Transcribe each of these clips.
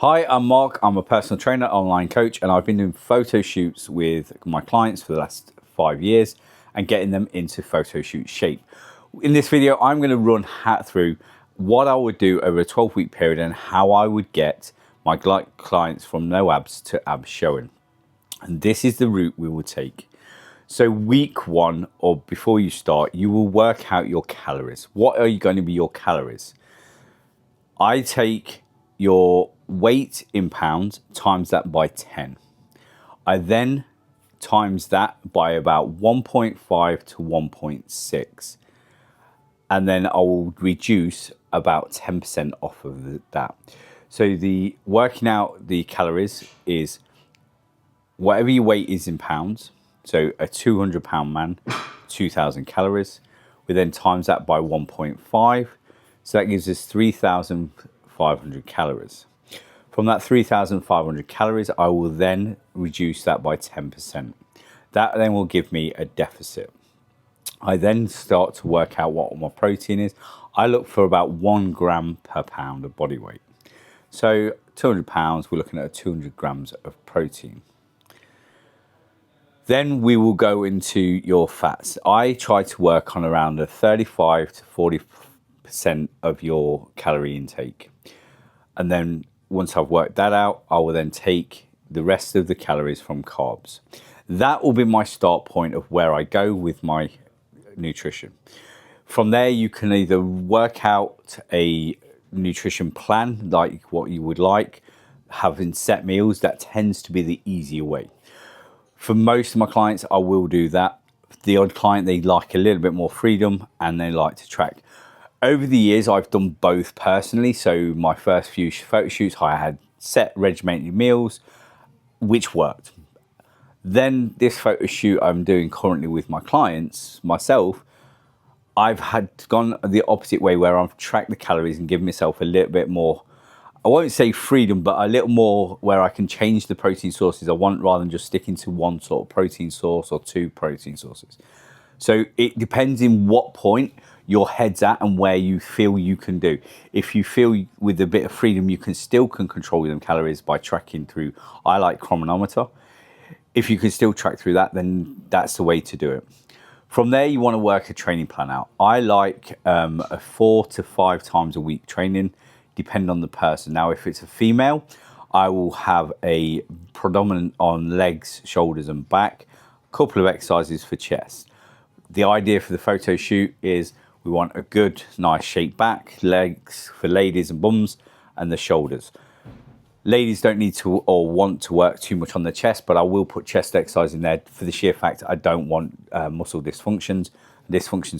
Hi, I'm Mark. I'm a personal trainer, online coach, and I've been doing photo shoots with my clients for the last 5 years and getting them into photo shoot shape. In this video, I'm going to run through what I would do over a 12-week period and how I would get my clients from no abs to abs showing. And this is the route we will take. So week one, or before you start, you will work out your calories. What are going to be your calories? I take your weight in pounds, times that by 10. I then times that by about 1.5 to 1.6. And then I will reduce about 10% off of that. So the working out the calories is whatever your weight is in pounds. So a 200-pound man, 2,000 calories. We then times that by 1.5. So that gives us 3,500 calories. From that 3,500 calories, I will then reduce that by 10%. That then will give me a deficit. I then start to work out what my protein is. I look for about 1 gram per pound of body weight. So 200 pounds, we're looking at 200 grams of protein. Then we will go into your fats. I try to work on around a 35 to 40% of your calorie intake. And then once I've worked that out, I will then take the rest of the calories from carbs. That will be my start point of where I go with my nutrition. From there, you can either work out a nutrition plan like what you would like, having set meals. That tends to be the easier way. For most of my clients, I will do that. The odd client, they like a little bit more freedom and they like to track. Over the years, I've done both personally. So my first few photo shoots, I had set regimented meals, which worked. Then this photo shoot I'm doing currently with my clients, myself, I've gone the opposite way where I've tracked the calories and given myself a little bit more, I won't say freedom, but a little more where I can change the protein sources I want rather than just sticking to one sort of protein source or two protein sources. So it depends in what point your head's at and where you feel you can do. If you feel with a bit of freedom, you can still control them calories by tracking through, I like chronometer. If you can still track through that, then that's the way to do it. From there, you want to work a training plan out. I like a 4 to 5 times a week training, depending on the person. Now, if it's a female, I will have a predominant on legs, shoulders and back, a couple of exercises for chest. The idea for the photo shoot is we want a good, nice shaped back, legs for ladies and bums, and the shoulders. Ladies don't need to or want to work too much on the chest, but I will put chest exercise in there for the sheer fact I don't want muscle dysfunctions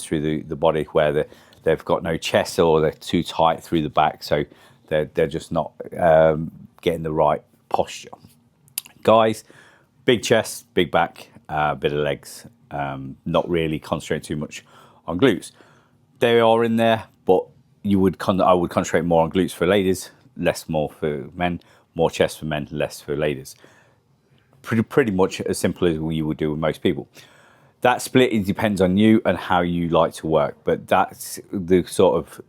through the body where they've got no chest or they're too tight through the back, so they're just not getting the right posture. Guys, big chest, big back, bit of legs, not really concentrate too much on glutes. They are in there, but I would concentrate more on glutes for ladies, more for men, more chest for men, less for ladies. Pretty much as simple as you would do with most people. That split, it depends on you and how you like to work, but that's the sort of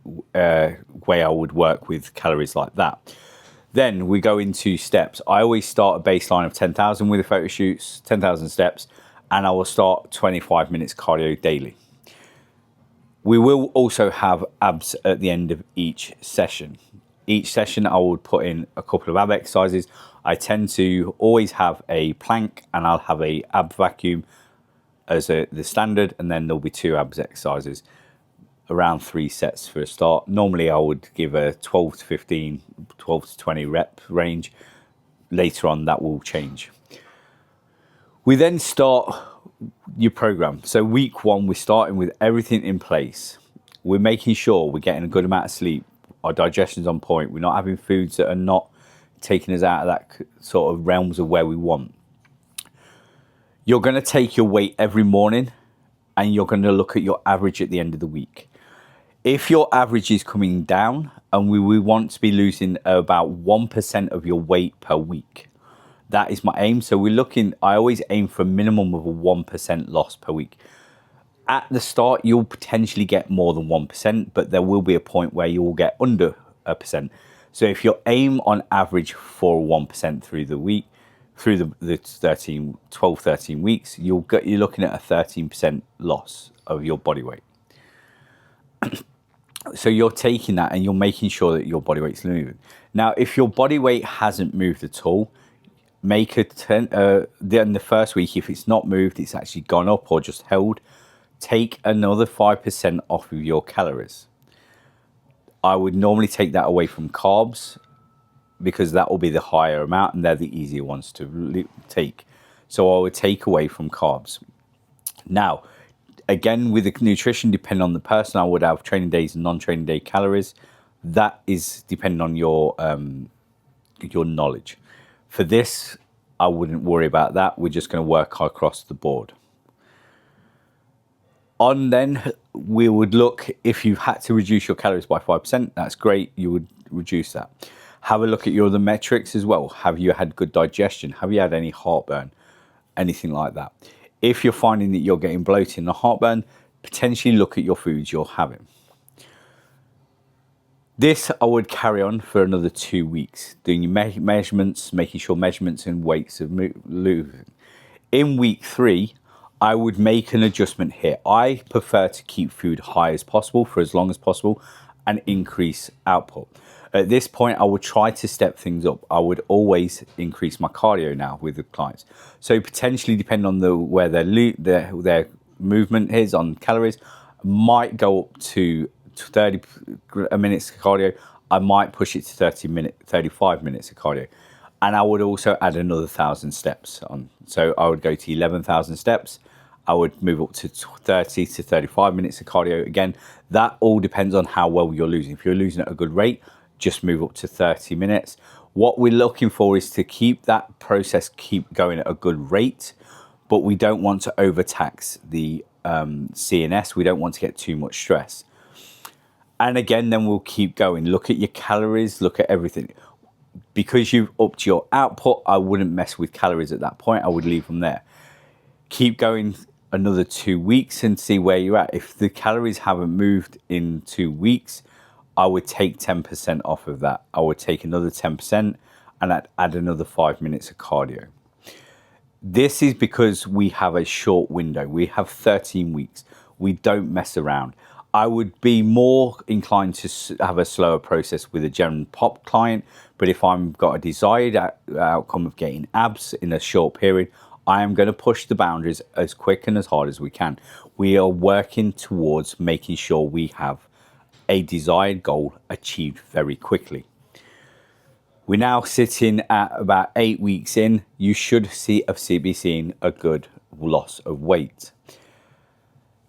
way I would work with calories like that. Then we go into steps. I always start a baseline of 10,000 with the photo shoots, 10,000 steps, and I will start 25 minutes cardio daily. We will also have abs at the end of each session. Each session I would put in a couple of ab exercises. I tend to always have a plank and I'll have a ab vacuum as the standard, and then there'll be 2 abs exercises, around 3 sets for a start. Normally I would give a 12 to 15, 12 to 20 rep range. Later on that will change. We then start your program. So week one, we're starting with everything in place. We're making sure we're getting a good amount of sleep. Our digestion's on point. We're not having foods that are not taking us out of that sort of realms of where we want. You're going to take your weight every morning and you're going to look at your average at the end of the week. If your average is coming down, and we want to be losing about 1% of your weight per week. That is my aim. So I always aim for a minimum of a 1% loss per week. At the start, you'll potentially get more than 1%, but there will be a point where you will get under 1%. So if your aim on average for 1% through the week, through the 12, 13 weeks, you're looking at a 13% loss of your body weight. So you're taking that and you're making sure that your body weight's moving. Now, if your body weight hasn't moved at all, make then the first week, if it's not moved, it's actually gone up or just held, take another 5% off of your calories. I would normally take that away from carbs because that will be the higher amount and they're the easier ones to take. So I would take away from carbs. Now, again, with the nutrition, depending on the person, I would have training days and non-training day calories. That is depending on your knowledge. For this, I wouldn't worry about that. We're just going to work across the board. On then, we would look, if you had to reduce your calories by 5%, that's great. You would reduce that. Have a look at your other metrics as well. Have you had good digestion? Have you had any heartburn? Anything like that. If you're finding that you're getting bloated and heartburn, potentially look at your foods you're having. This I would carry on for another 2 weeks, doing your measurements, making sure measurements and weights are moving. In week 3, I would make an adjustment here. I prefer to keep food high as possible for as long as possible and increase output. At this point, I would try to step things up. I would always increase my cardio now with the clients. So potentially, depending on where their movement is on calories, might go up to 30 minutes of cardio. I might push it to 35 minutes of cardio. And I would also add another 1,000 steps on. So I would go to 11,000 steps. I would move up to 30 to 35 minutes of cardio. Again, that all depends on how well you're losing. If you're losing at a good rate, just move up to 30 minutes. What we're looking for is to keep that process going at a good rate, but we don't want to overtax the CNS. We don't want to get too much stress. And again, then we'll keep going. Look at your calories, look at everything. Because you've upped your output, I wouldn't mess with calories at that point. I would leave them there. Keep going another 2 weeks and see where you're at. If the calories haven't moved in 2 weeks, I would take 10% off of that. I would take another 10% and I'd add another 5 minutes of cardio. This is because we have a short window. We have 13 weeks. We don't mess around. I would be more inclined to have a slower process with a general pop client, but if I've got a desired outcome of getting abs in a short period, I am going to push the boundaries as quick and as hard as we can. We are working towards making sure we have a desired goal achieved very quickly. We're now sitting at about 8 weeks in. You should be seeing a good loss of weight.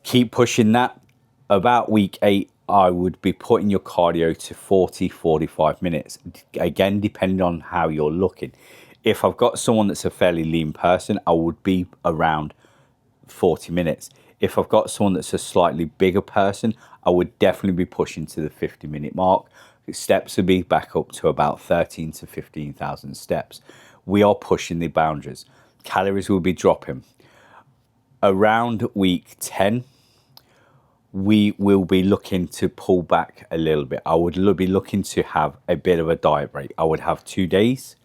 Keep pushing that. About week 8, I would be putting your cardio to 40, 45 minutes. Again, depending on how you're looking. If I've got someone that's a fairly lean person, I would be around 40 minutes. If I've got someone that's a slightly bigger person, I would definitely be pushing to the 50-minute mark. Steps would be back up to about 13 to 15,000 steps. We are pushing the boundaries. Calories will be dropping. Around week 10, we will be looking to pull back a little bit. I would be looking to have a bit of a diet break. I would have 2 days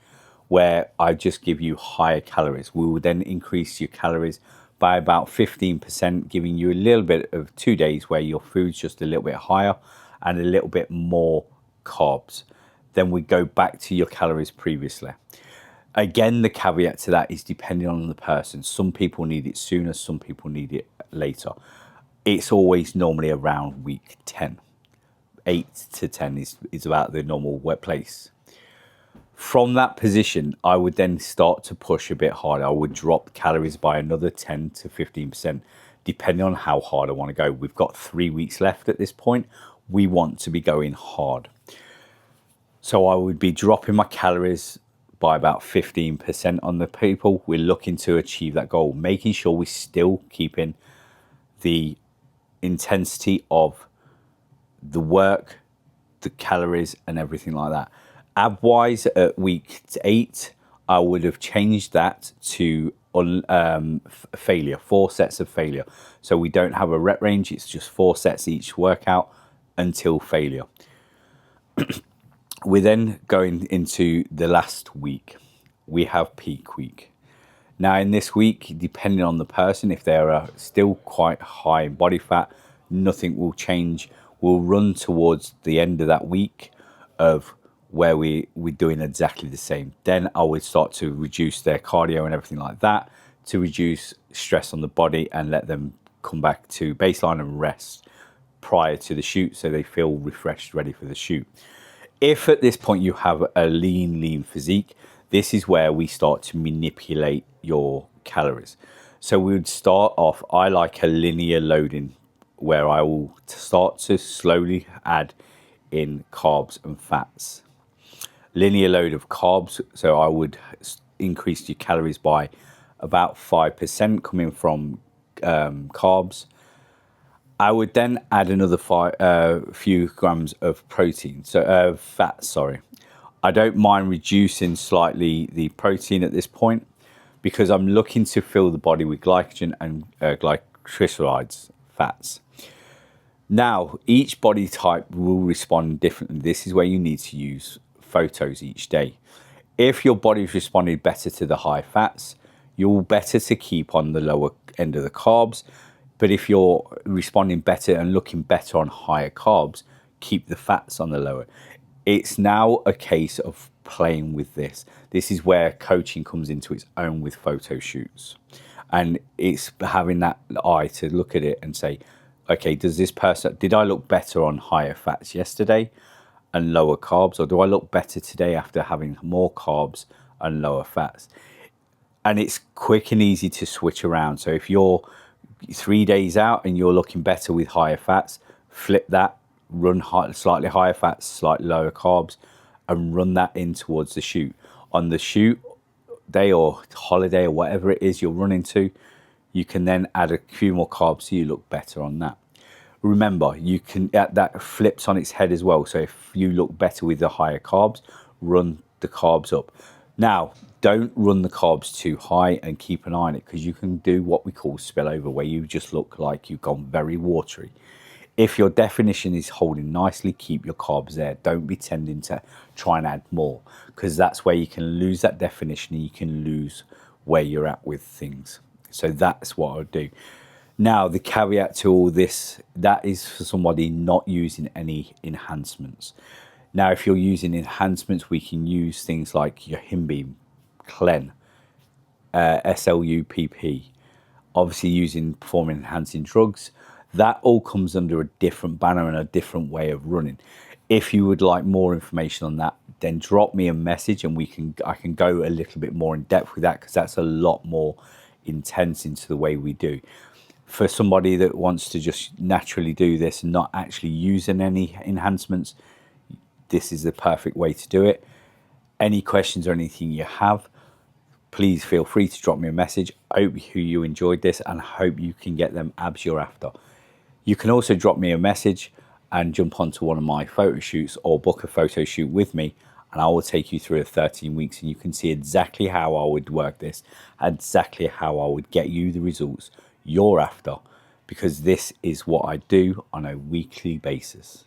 where I just give you higher calories. We will then increase your calories by about 15%, giving you a little bit of 2 days where your food's just a little bit higher and a little bit more carbs. Then we go back to your calories previously. Again, the caveat to that is depending on the person. Some people need it sooner, some people need it later. It's always normally around week 10. 8 to 10 is about the normal workplace. From that position, I would then start to push a bit harder. I would drop calories by another 10 to 15%, depending on how hard I want to go. We've got 3 weeks left at this point. We want to be going hard. So I would be dropping my calories by about 15% on the people. We're looking to achieve that goal, making sure we're still keeping the intensity of the work, the calories and everything like that. Ab-wise, at week 8, I would have changed that to failure, 4 sets of failure. So we don't have a rep range, it's just 4 sets each workout until failure. We're then going into the last week. We have peak week. Now, in this week, depending on the person, if they're still quite high in body fat, nothing will change. We'll run towards the end of that week of where we're doing exactly the same. Then I would start to reduce their cardio and everything like that to reduce stress on the body and let them come back to baseline and rest prior to the shoot so they feel refreshed, ready for the shoot. If at this point you have a lean physique, this is where we start to manipulate your calories. So we would start off, I like a linear loading where I will start to slowly add in carbs and fats. Linear load of carbs, so I would increase your calories by about 5% coming from carbs. I would then add another few grams of protein, so fat, sorry. I don't mind reducing slightly the protein at this point because I'm looking to fill the body with glycogen and glycosylate fats. Now, each body type will respond differently. This is where you need to use photos each day. If your body's responded better to the high fats, you're better to keep on the lower end of the carbs. But if you're responding better and looking better on higher carbs, keep the fats on the lower. It's now a case of playing with this. This is where coaching comes into its own with photo shoots. And it's having that eye to look at it and say, okay, did I look better on higher fats yesterday and lower carbs? Or do I look better today after having more carbs and lower fats? And it's quick and easy to switch around. So if you're 3 days out and you're looking better with higher fats, flip that, run slightly higher fats, slightly lower carbs, and run that in towards the shoot. On the shoot day or holiday or whatever it is you're running to, you can then add a few more carbs so you look better on that. Remember, you can that flips on its head as well. So if you look better with the higher carbs, run the carbs up. Now, don't run the carbs too high and keep an eye on it because you can do what we call spillover, where you just look like you've gone very watery. If your definition is holding nicely, keep your carbs there. Don't be tending to try and add more because that's where you can lose that definition and you can lose where you're at with things. So that's what I'll do. Now, the caveat to all this, that is for somebody not using any enhancements. Now, if you're using enhancements, we can use things like your Himbeam, Clen, SLUPP, obviously using performance enhancing drugs. That all comes under a different banner and a different way of running. If you would like more information on that, then drop me a message and I can go a little bit more in depth with that because that's a lot more intense into the way we do. For somebody that wants to just naturally do this and not actually using any enhancements, this is the perfect way to do it. Any questions or anything you have, please feel free to drop me a message. I hope you enjoyed this and hope you can get them abs you're after. You can also drop me a message and jump onto one of my photo shoots or book a photo shoot with me, and I will take you through the 13 weeks and you can see exactly how I would work this, exactly how I would get you the results you're after, because this is what I do on a weekly basis.